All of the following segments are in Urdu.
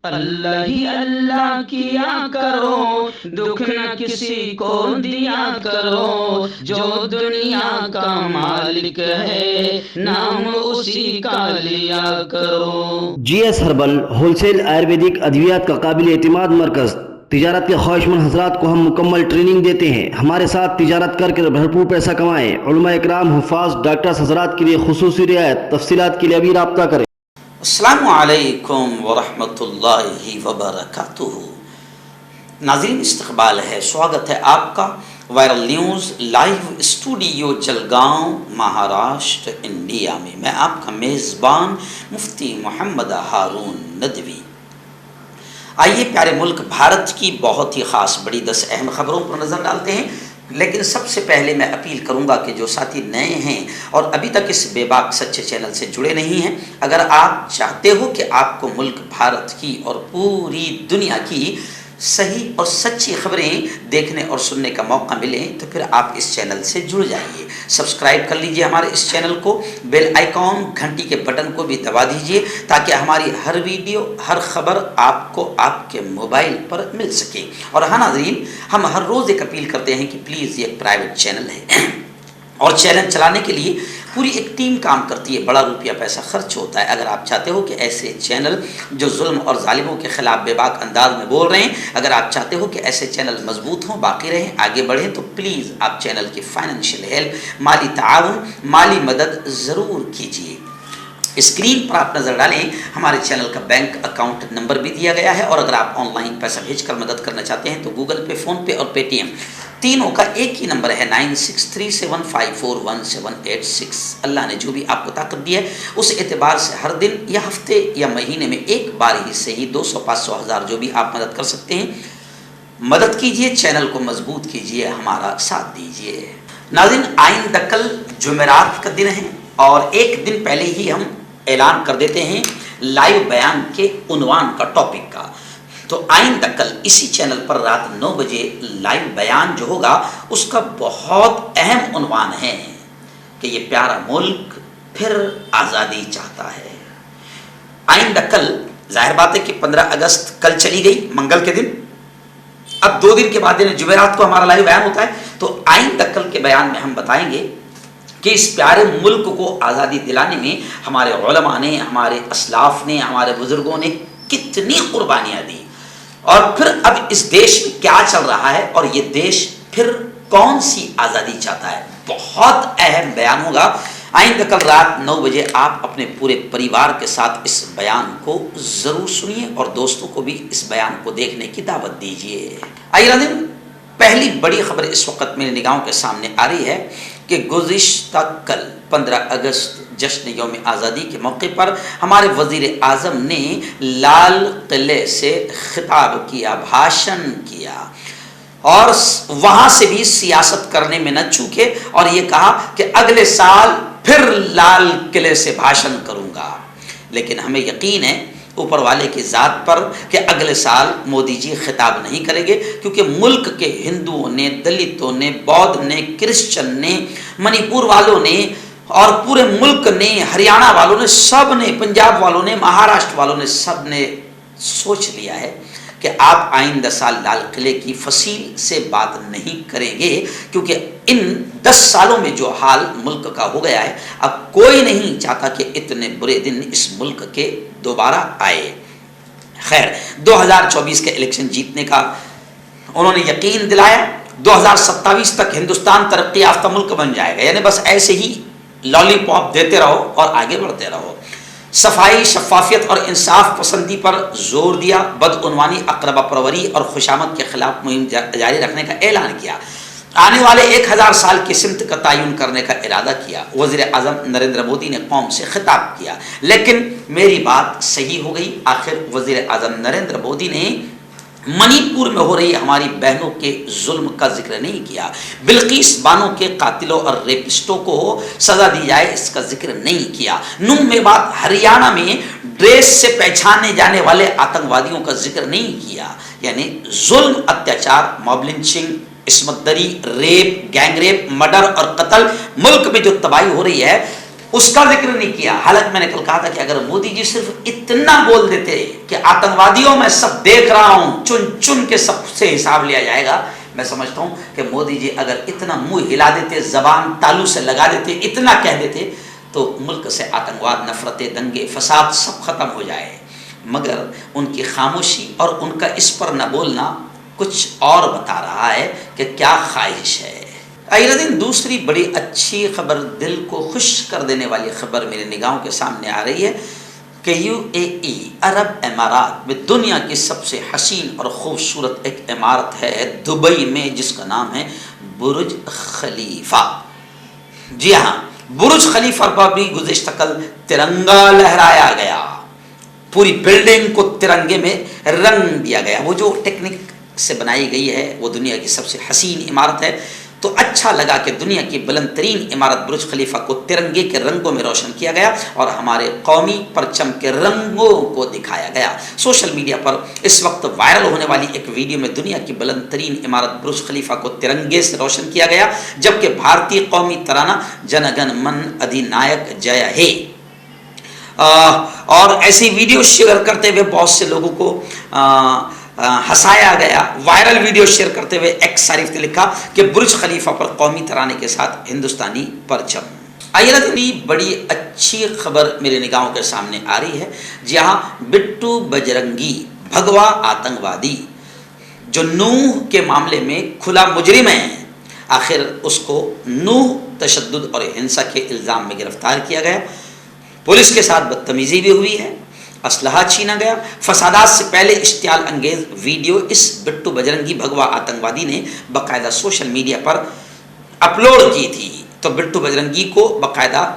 اللہ ہی اللہ کیا کرو، دکھ نہ کسی کو دیا کرو، جو دنیا کا مالک ہے نام اسی کا لیا کرو۔ G S herbal wholesale ayurvedic ادویات کا قابل اعتماد مرکز۔ تجارت کے خواہشمند حضرات کو ہم مکمل ٹریننگ دیتے ہیں۔ ہمارے ساتھ تجارت کر کے بھرپور پیسہ کمائیں۔ علماء اکرام، حفاظ، ڈاکٹرز حضرات کے لیے خصوصی رعایت۔ تفصیلات کے لیے ابھی رابطہ کریں۔ السلام علیکم ورحمۃ اللہ وبرکاتہ۔ ناظرین، استقبال ہے، سواگت ہے آپ کا viral news live studio Jalgaon, Maharashtra, India میں۔ میں آپ کا میزبان مفتی محمد ہارون ندوی۔ آئیے پیارے ملک بھارت کی بہت ہی خاص بڑی 10 اہم خبروں پر نظر ڈالتے ہیں، لیکن سب سے پہلے میں اپیل کروں گا کہ جو ساتھی نئے ہیں اور ابھی تک اس بے باک سچے چینل سے جڑے نہیں ہیں، اگر آپ چاہتے ہو کہ آپ کو ملک بھارت کی اور پوری دنیا کی صحیح اور سچی خبریں دیکھنے اور سننے کا موقع ملے تو پھر آپ اس چینل سے جڑ جائیے۔ سبسکرائب کر لیجئے ہمارے اس چینل کو، بیل آئیکن گھنٹی کے بٹن کو بھی دبا دیجئے تاکہ ہماری ہر ویڈیو، ہر خبر آپ کو آپ کے موبائل پر مل سکے۔ اور ہاں ناظرین، ہم ہر روز ایک اپیل کرتے ہیں کہ پلیز یہ ایک پرائیویٹ چینل ہے اور چینل چلانے کے لیے پوری ایک ٹیم کام کرتی ہے، بڑا روپیہ پیسہ خرچ ہوتا ہے۔ اگر آپ چاہتے ہو کہ ایسے چینل جو ظلم اور ظالموں کے خلاف بے باک انداز میں بول رہے ہیں، اگر آپ چاہتے ہو کہ ایسے چینل مضبوط ہوں، باقی رہیں، آگے بڑھیں، تو پلیز آپ چینل کی فائنینشیل ہیلپ، مالی تعاون، مالی مدد ضرور کیجیے۔ اسکرین پر آپ نظر ڈالیں، ہمارے چینل کا بینک اکاؤنٹ نمبر بھی دیا گیا ہے، اور اگر آپ آن لائن پیسہ بھیج کر مدد کرنا چاہتے ہیں تو گوگل پے، فون پے اور پے ٹی ایم تینوں کا ایک ہی نمبر ہے 9637541786۔ اللہ نے جو بھی آپ کو طاقت دی ہے اس اعتبار سے ہر دن یا ہفتے یا مہینے میں ایک بار ہی صحیح 200، 500، 1000 جو بھی آپ مدد کر سکتے ہیں مدد کیجئے، چینل کو مضبوط کیجئے، ہمارا ساتھ دیجئے۔ ناظرین، آئندہ کل جمعرات کا دن ہے اور ایک دن پہلے ہی ہم اعلان کر دیتے ہیں لائیو بیان کے عنوان کا، ٹاپک کا۔ تو آئندہ کل اسی چینل پر رات 9 بجے لائیو بیان جو ہوگا اس کا بہت اہم عنوان ہے کہ یہ پیارا ملک پھر آزادی چاہتا ہے۔ آئندہ کل، ظاہر بات ہے کہ 15 اگست کل چلی گئی، منگل کے دن، اب 2 دن کے بعد جمعرات کو ہمارا لائیو بیان ہوتا ہے، تو آئندہ کل کے بیان میں ہم بتائیں گے کہ اس پیارے ملک کو آزادی دلانے میں ہمارے علماء نے، ہمارے اسلاف نے، ہمارے بزرگوں نے کتنی قربانیاں دی، اور پھر اب اس دیش میں کیا چل رہا ہے اور یہ دیش پھر کون سی آزادی چاہتا ہے۔ بہت اہم بیان ہوگا۔ آئندہ کل رات 9 بجے آپ اپنے پورے پریوار کے ساتھ اس بیان کو ضرور سنیے اور دوستوں کو بھی اس بیان کو دیکھنے کی دعوت دیجیے۔ آئیے ناظرین، پہلی بڑی خبر اس وقت میری نگاہوں کے سامنے آ رہی ہے کہ گزشتہ کل 15 اگست جشن یوم آزادی کے موقع پر ہمارے وزیر اعظم نے لال قلعے سے خطاب کیا، بھاشن کیا، اور وہاں سے بھی سیاست کرنے میں نہ چوکے اور یہ کہا کہ اگلے سال پھر لال قلعے سے بھاشن کروں گا۔ لیکن ہمیں یقین ہے اوپر والے کی ذات پر کہ اگلے سال مودی جی خطاب نہیں کریں گے، کیونکہ ملک کے ہندوؤں نے، دلتوں نے، بودھ نے، کرسچن نے، منی پور والوں نے اور پورے ملک نے، ہریانہ والوں نے، سب نے، پنجاب والوں نے، مہاراشٹر والوں نے، سب نے سوچ لیا ہے کہ آپ آئندہ سال لال قلعے کی فصیل سے بات نہیں کریں گے، کیونکہ ان 10 سالوں میں جو حال ملک کا ہو گیا ہے، اب کوئی نہیں چاہتا کہ اتنے برے دن اس ملک کے دوبارہ آئے۔ خیر، 2024 کے الیکشن جیتنے کا انہوں نے یقین دلایا، 2027 تک ہندوستان ترقی یافتہ ملک بن جائے گا، یعنی بس ایسے ہی لالی پاپ دیتے رہو اور آگے بڑھتے رہو۔ صفائی، شفافیت اور انصاف پسندی پر زور دیا، بدعنوانی، اقربا پروری اور خوشامد کے خلاف مہم جاری رکھنے کا اعلان کیا، آنے والے 1000 سال کی سمت کا تعین کرنے کا ارادہ کیا۔ وزیر اعظم نریندر مودی نے قوم سے خطاب کیا، لیکن میری بات صحیح ہو گئی، آخر وزیر اعظم نریندر مودی نے منی پور میں ہو رہی ہماری بہنوں کے ظلم کا ذکر نہیں کیا، بلقیس بانو کے قاتلوں اور ریپسٹوں کو سزا دی جائے اس کا ذکر نہیں کیا، نون میوات ہریانہ میں ڈریس سے پہچانے جانے والے آتنکوادیوں کا ذکر نہیں کیا۔ یعنی ظلم، اتیاچار، موب لنچنگ، عصمت دری، ریپ، گینگ ریپ، مرڈر اور قتل، ملک میں جو تباہی ہو رہی ہے، اس کا ذکر نہیں کیا. حالانکہ میں نے کل کہا تھا کہ اگر مودی جی صرف اتنا بول دیتے کہ آتنکوادیوں میں سب دیکھ رہا ہوں, چن چن کے سب سے حساب لیا جائے گا, میں سمجھتا ہوں کہ مودی جی اگر اتنا منہ ہلا دیتے, زبان تالو سے لگا دیتے, اتنا کہہ دیتے, تو ملک سے آتنکواد, نفرتیں, دنگے, فساد سب ختم ہو جائے. مگر ان کی خاموشی اور ان کا اس پر نہ بولنا کچھ اور بتا رہا ہے کہ کیا خواہش ہے. دن دوسری بڑی اچھی خبر, دل کو خوش کر دینے والی خبر میرے نگاہوں کے سامنے آ رہی ہے کہ UAE عرب امارات میں دنیا کی سب سے حسین اور خوبصورت ایک عمارت ہے دبئی میں, جس کا نام ہے برج خلیفہ. جی ہاں, برج خلیفہ پر بھی گزشتہ کل ترنگا لہرایا گیا. پوری بلڈنگ کو ترنگے میں رنگ دیا گیا. وہ جو ٹیکنیک سے بنائی گئی ہے وہ دنیا کی سب سے حسین عمارت ہے. تو اچھا لگا کہ دنیا کی بلند ترین عمارت برج خلیفہ کو ترنگے کے رنگوں میں روشن کیا گیا اور ہمارے قومی پرچم کے رنگوں کو دکھایا گیا. سوشل میڈیا پر اس وقت وائرل ہونے والی ایک ویڈیو میں دنیا کی بلند ترین عمارت برج خلیفہ کو ترنگے سے روشن کیا گیا, جبکہ بھارتی قومی ترانہ جن گن من ادھینائک جے ہے اور ایسی ویڈیو شیئر کرتے ہوئے بہت سے لوگوں کو ہنسایا گیا. وائرل ویڈیو شیئر کرتے ہوئے ایک صارف نے لکھا کہ برج خلیفہ پر قومی ترانے کے ساتھ ہندوستانی پرچم. آئیے بڑی اچھی خبر میرے نگاہوں کے سامنے آ رہی ہے, جہاں بٹو بجرنگی بھگوا آتنکوادی جو نوح کے معاملے میں کھلا مجرم ہے, آخر اس کو نوح تشدد اور ہنسا کے الزام میں گرفتار کیا گیا. پولیس کے ساتھ بدتمیزی بھی ہوئی ہے, اسلحہ چھینا گیا. فسادات سے پہلے اشتعال انگیز ویڈیو اس بٹو بجرنگی بھگوا آتنکوادی نے باقاعدہ سوشل میڈیا پر اپلوڈ کی تھی. تو بٹو بجرنگی کو باقاعدہ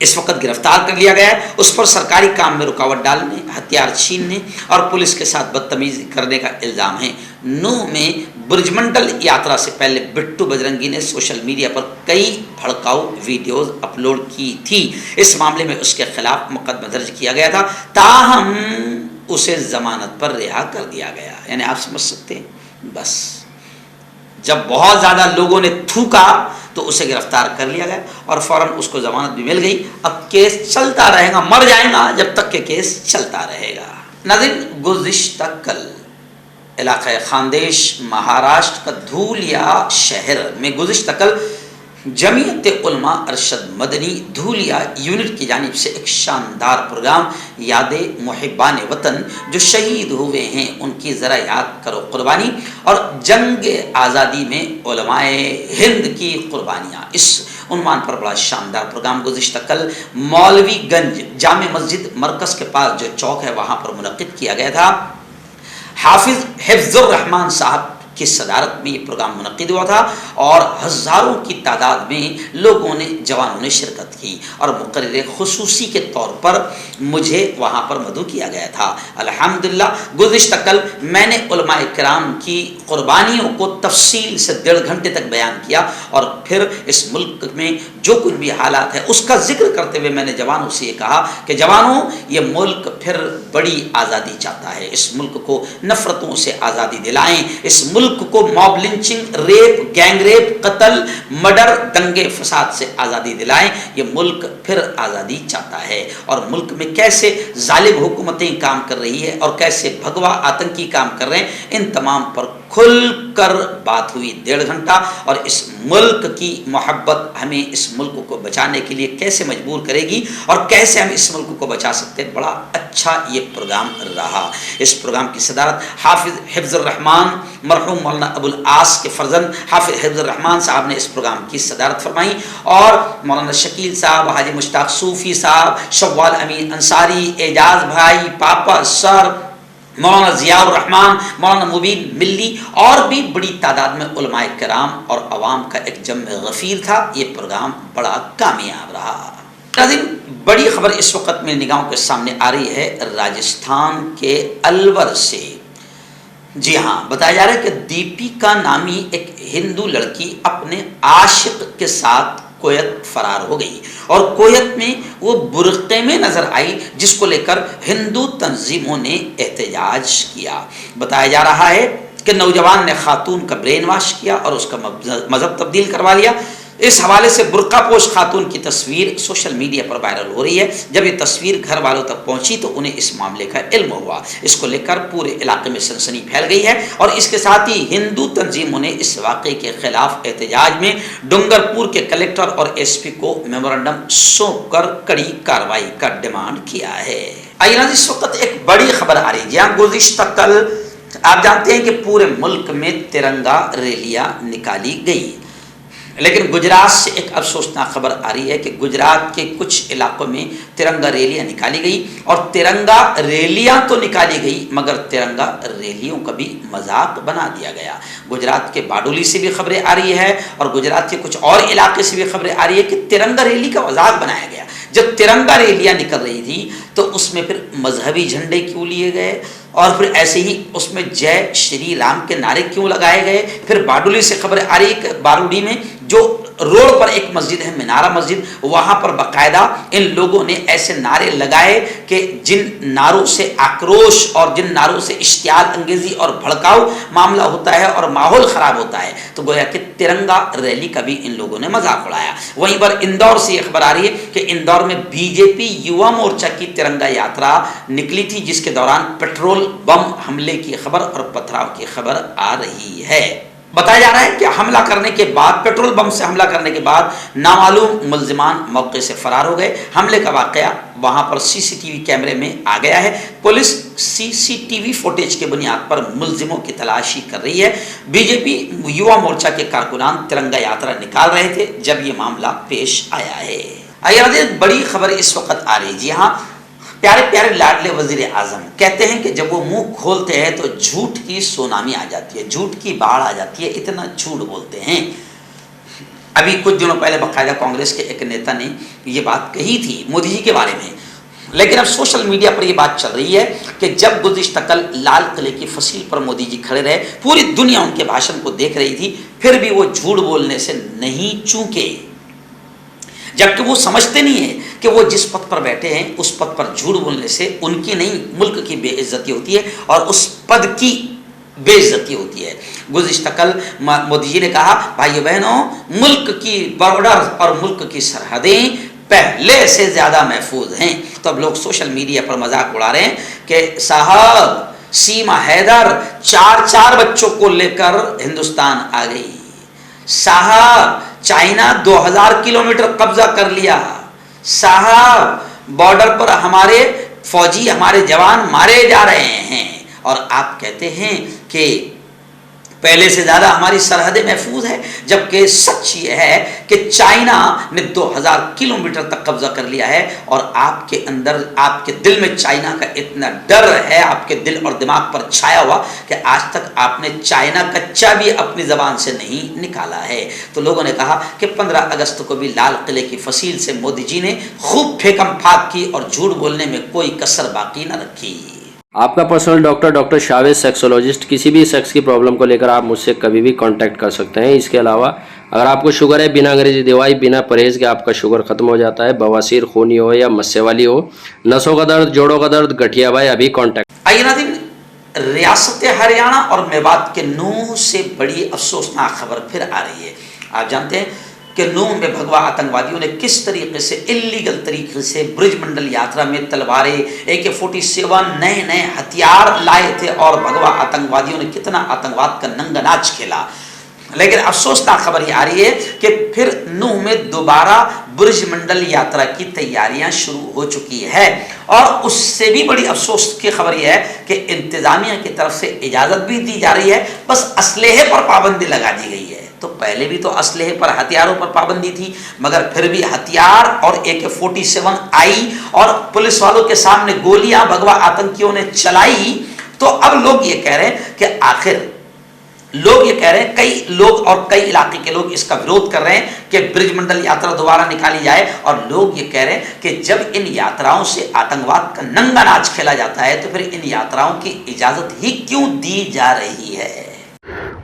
اس وقت گرفتار کر لیا گیا ہے. اس پر سرکاری کام میں رکاوٹ ڈالنے, ہتھیار چھیننے اور پولیس کے ساتھ بدتمیزی کرنے کا الزام ہے. نوح میں برج منڈل یاترا سے پہلے بٹو بجرنگی نے سوشل میڈیا پر کئی بھڑکاؤ ویڈیوز اپلوڈ کی تھی. اس معاملے میں اس کے خلاف مقدمہ درج کیا گیا تھا, تاہم اسے ضمانت پر رہا کر دیا گیا. یعنی آپ سمجھ سکتے ہیں, بس جب بہت زیادہ لوگوں نے تھوکا تو اسے گرفتار کر لیا گیا اور فوراً اس کو ضمانت بھی مل گئی. اب کیس چلتا رہے گا, مر جائے گا جب تک کہ کیس چلتا رہے گا. ناظرین, گزشتہ کل علاقہ خاندیش مہاراشٹر کا دھولیا شہر میں گزشتہ کل جمعیت علماء ارشد مدنی دھولیا یونٹ کی جانب سے ایک شاندار پروگرام یاد محبان وطن جو شہید ہوئے ہیں ان کی ذرا یاد کرو قربانی اور جنگ آزادی میں علماء ہند کی قربانیاں, اس عنوان پر بڑا شاندار پروگرام گزشتہ کل مولوی گنج جامع مسجد مرکز کے پاس جو چوک ہے وہاں پر منعقد کیا گیا تھا. حافظ حفظ الرحمان صاحب کی صدارت میں یہ پروگرام منعقد ہوا تھا اور ہزاروں کی تعداد میں لوگوں نے, جوانوں نے شرکت کی اور مقرر خصوصی کے طور پر مجھے وہاں پر مدعو کیا گیا تھا. الحمدللہ گزشتہ کل میں نے علماء کرام کی قربانیوں کو تفصیل سے 1.5 گھنٹے تک بیان کیا اور پھر اس ملک میں جو کچھ بھی حالات ہے اس کا ذکر کرتے ہوئے میں نے جوانوں سے یہ کہا کہ جوانوں, یہ ملک پھر بڑی آزادی چاہتا ہے. اس ملک کو نفرتوں سے آزادی دلائیں, اس ملک کو mob lynching, rape, gang rape, قتل, مرڈر, دنگے فساد سے آزادی دلائیں. یہ ملک پھر آزادی چاہتا ہے. اور ملک میں کیسے ظالم حکومتیں کام کر رہی ہے اور کیسے بھگوا آتنکی کام کر رہے ہیں, ان تمام پر کھل کر بات ہوئی 1.5 گھنٹہ. اور اس ملک کی محبت ہمیں اس ملک کو بچانے کے لیے کیسے مجبور کرے گی اور کیسے ہم اس ملک کو بچا سکتے ہیں. بڑا اچھا یہ پروگرام رہا. اس پروگرام کی صدارت حافظ حفظ الرحمان مرحوم مولانا ابو العاص کے فرزند حافظ حفظ الرحمان صاحب نے اس پروگرام کی صدارت فرمائی اور مولانا شکیل صاحب, حاجی مشتاق صوفی صاحب, شوال امین انصاری, اعجاز بھائی, پاپا سر, مولانا ضیاء الرحمان, مولانا مبین ملی اور بھی بڑی تعداد میں علماء کرام اور عوام کا ایک جمع غفیر تھا. یہ پروگرام بڑا کامیاب رہا. بڑی خبر اس وقت میری نگاہوں کے سامنے آ رہی ہے راجستھان کے الور سے. جی ہاں, بتایا جا رہا ہے کہ دیپیکا نامی ایک ہندو لڑکی اپنے عاشق کے ساتھ کویت فرار ہو گئی اور کویت میں وہ برقعے میں نظر آئی, جس کو لے کر ہندو تنظیموں نے احتجاج کیا. بتایا جا رہا ہے کہ نوجوان نے خاتون کا برین واش کیا اور اس کا مذہب تبدیل کروا لیا. اس حوالے سے برقع پوش خاتون کی تصویر سوشل میڈیا پر وائرل ہو رہی ہے. جب یہ تصویر گھر والوں تک پہنچی تو انہیں اس معاملے کا علم ہوا. اس کو لے کر پورے علاقے میں سنسنی پھیل گئی ہے اور اس کے ساتھ ہی ہندو تنظیموں نے اس واقعے کے خلاف احتجاج میں ڈونگر پور کے کلکٹر اور ایس پی کو میمورنڈم سونپ کر کڑی کارروائی کا ڈیمانڈ کیا ہے. آئیے ناظرین، اس وقت ایک بڑی خبر آ رہی ہے. جہاں گزشتہ کل آپ جانتے ہیں کہ پورے ملک میں ترنگا ریلیاں نکالی گئی، لیکن گجرات سے ایک افسوسناک خبر آ رہی ہے کہ گجرات کے کچھ علاقوں میں ترنگا ریلیاں نکالی گئی اور ترنگا ریلیاں تو نکالی گئی مگر ترنگا ریلیوں کا بھی مذاق بنا دیا گیا. گجرات کے باڈولی سے بھی خبریں آ رہی ہے اور گجرات کے کچھ اور علاقے سے بھی خبریں آ رہی ہے کہ ترنگا ریلی کا مذاق بنایا گیا. جب ترنگا ریلیاں نکل رہی تھی تو اس میں پھر مذہبی جھنڈے کیوں لیے گئے اور پھر ایسے ہی اس میں جے شری رام کے نعرے کیوں لگائے گئے. پھر باڈولی سے خبر آ رہی ہے کہ باروڈی میں جو روڈ پر ایک مسجد ہے منارہ مسجد، وہاں پر باقاعدہ ان لوگوں نے ایسے نعرے لگائے کہ جن نعروں سے آکروش اور جن نعروں سے اشتعال انگیزی اور بھڑکاؤ معاملہ ہوتا ہے اور ماحول خراب ہوتا ہے. تو گویا کہ ترنگا ریلی کا بھی ان لوگوں نے مذاق اڑایا. وہیں پر اندور سے یہ خبر آ رہی ہے کہ اندور میں بی جے پی یوا مورچہ کی ترنگا یاترا نکلی تھی جس کے دوران پیٹرول بم حملے کی خبر اور پتھراؤ کی خبر آ رہی ہے. بتایا جا رہا ہے کہ حملہ کرنے کے بعد، پیٹرول بم سے حملہ کرنے کے بعد نامعلوم ملزمان موقع سے فرار ہو گئے. حملے کا واقعہ وہاں پر سی سی ٹی وی کیمرے میں آ گیا ہے. پولیس سی سی ٹی وی فوٹیج کے بنیاد پر ملزموں کی تلاشی کر رہی ہے. بی جے پی یوا مورچہ کے کارکنان ترنگا یاترا نکال رہے تھے جب یہ معاملہ پیش آیا ہے. آئیے بڑی خبر اس وقت آ رہی ہے. جی ہاں، پیارے پیارے لاڈلے وزیر اعظم کہتے ہیں کہ جب وہ منہ کھولتے ہیں تو جھوٹ کی سونامی آ جاتی ہے، جھوٹ کی باڑھ آ جاتی ہے، اتنا جھوٹ بولتے ہیں. ابھی کچھ دنوں پہلے باقاعدہ کانگریس کے ایک نیتا نے یہ بات کہی تھی مودی جی کے بارے میں، لیکن اب سوشل میڈیا پر یہ بات چل رہی ہے کہ جب گزشتہ کل لال قلعے کی فصیل پر مودی جی کھڑے رہے، پوری دنیا ان کے بھاشن کو دیکھ رہی تھی، پھر بھی وہ جھوٹ بولنے سے نہیں چوکے، جبکہ وہ سمجھتے نہیں ہیں کہ وہ جس پد پر بیٹھے ہیں اس پد پر جھوٹ بولنے سے ان کی نہیں ملک کی بے عزتی ہوتی ہے اور اس پد کی بے عزتی ہوتی ہے. گزشتہ کل مودی جی نے کہا بھائیو بہنوں، ملک کی بارڈر اور ملک کی سرحدیں پہلے سے زیادہ محفوظ ہیں. تو اب لوگ سوشل میڈیا پر مذاق اڑا رہے ہیں کہ صاحب سیما حیدر 4 بچوں کو لے کر ہندوستان آ گئی، صاحب چائنا 2000 کلومیٹر قبضہ کر لیا، صاحب بارڈر پر ہمارے فوجی ہمارے جوان مارے جا رہے ہیں، اور آپ کہتے ہیں کہ پہلے سے زیادہ ہماری سرحدیں محفوظ ہے. جبکہ سچ یہ ہے کہ چائنا نے 2000 کلومیٹر تک قبضہ کر لیا ہے اور آپ کے اندر، آپ کے دل میں چائنا کا اتنا ڈر ہے، آپ کے دل اور دماغ پر چھایا ہوا کہ آج تک آپ نے چائنا کچا بھی اپنی زبان سے نہیں نکالا ہے. تو لوگوں نے کہا کہ 15 اگست کو بھی لال قلعے کی فصیل سے مودی جی نے خوب پھیکم پھاک کی اور جھوٹ بولنے میں کوئی کسر باقی نہ رکھی. آپ کا پرسنل ڈاکٹر شاویز سیکسولوجسٹ، کسی بھی سیکس کی پرابلم کو لے کر آپ مجھ سے کبھی بھی کانٹیکٹ کر سکتے ہیں. اس کے علاوہ اگر آپ کو شوگر ہے، بنا انگریزی دوائی، بنا پرہیز کے آپ کا شوگر ختم ہو جاتا ہے، بواسیر خونی ہو یا مسے والی ہو، نسوں کا درد، جوڑوں کا درد، گٹھیا بھائی، ابھی کانٹیکٹ. آئیے ناظرین، ریاست ہریانہ اور میوات کے نوح سے بڑی افسوسناک خبر پھر آ رہی ہے. آپ جانتے ہیں کہ نوح میں بھگوا آتنکوادیوں نے کس طریقے سے انلیگل طریقے سے برج منڈل یاترا میں تلواریں، AK-47 نئے ہتھیار لائے تھے اور بھگوا آتنکوادیوں نے کتنا آتنکواد کا ننگا ناچ کھیلا. لیکن افسوسناک خبر یہ آ رہی ہے کہ پھر نوح میں دوبارہ برج منڈل یاترا کی تیاریاں شروع ہو چکی ہے، اور اس سے بھی بڑی افسوس کی خبر یہ ہے کہ انتظامیہ کی طرف سے اجازت بھی دی جا رہی ہے، بس اسلحے پر پابندی لگا دی گئی ہے. تو پہلے بھی تو اسلحے پر، ہتھیاروں پر پابندی تھی، مگر پھر بھی ہتھیار اور AK-47 آئی اور پولیس والوں کے سامنے گولیاں بھگوا آتنکیوں نے چلائی. تو اب لوگ یہ کہہ رہے ہیں کہ آخر لوگ یہ کہہ رہے ہیں، کئی لوگ اور کئی علاقے کے لوگ اس کا وروਧ کر رہے ہیں کہ برج منڈل یاترا دوبارہ نکالی جائے، اور لوگ یہ کہہ رہے ہیں کہ جب ان یاتراؤں سے آتنکواد کا ننگا ناچ کھیلا جاتا ہے تو پھر ان یاتراؤں کی اجازت ہی کیوں دی جا رہی ہے.